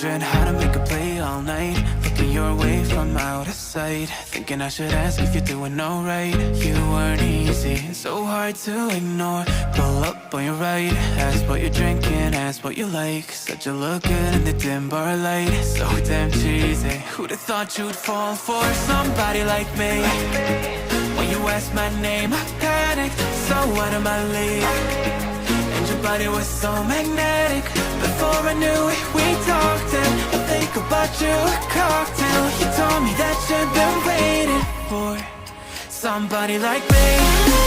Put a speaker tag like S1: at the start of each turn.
S1: wondering how to make a play all night, looking your way from out of sight, thinking I should ask if you're doing alright. You weren't easy, so hard to ignore. Pull up on your right, ask what you're drinking, ask what you like. Said you look good in the dim bar light, so damn cheesy. Who'd have thought you'd fall for somebody like me? When you asked my name, I panicked, so out of my league. And your body was so magnetic. Before I knew it, we talked, and I think about you a cocktail. You told me that you've been waiting for somebody like me.